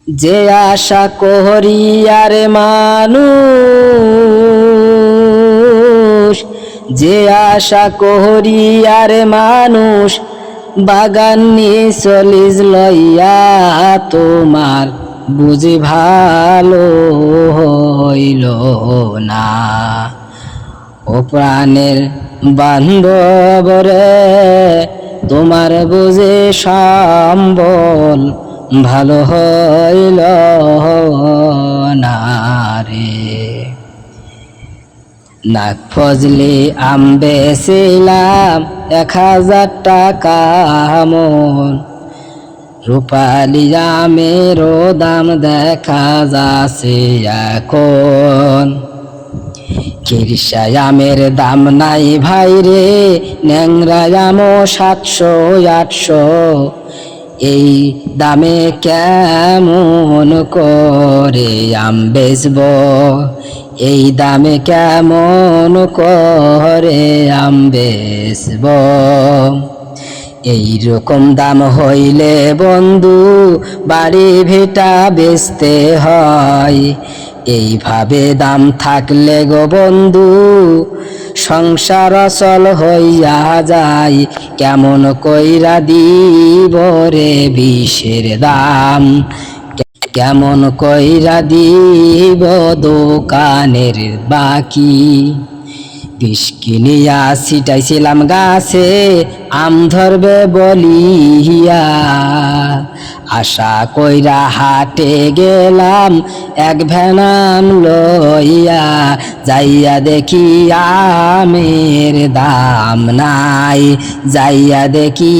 যে আশা করি আর মানুষ, যে আশা করি আর মানুষ, বাগান নিয়ে চলিস লইয়া তোমার বুঝি ভালো হইল না। ও প্রাণের বান্ধব রে, তোমার বুঝে সম্বল ভালো হইল না রে। নাক ফজলি আম বেচিলাম 1000 টাকা মন, রূপালি আমেরও দাম দেখা যাচ্ছে এখন। কিরসা আমের দাম নাই ভাই রে, ন্যাংরা আমও 700-800। এই দামে কেমন করে আম বেচব, এই দামে কেমন করে আম বেচব। এই রকম দাম হইলে বন্ধু বাড়ি ভিটা বেচতে হয়। এইভাবে দাম থাকলে গো বন্ধু সংসার অচল হইয়া যায়। কেমন কইরা দিব রে বিষের দাম, কেমন কইরা দিব দোকানের বাকি। বিষ কিনিয়া ছিটাইছিলাম গাছে আম ধরবে বলিয়া, আশা কইরা হাটে গেলাম এক ভ্যান আম লইয়া। যাইয়া দেখি আমের দাম নাই, যাইয়া দেখি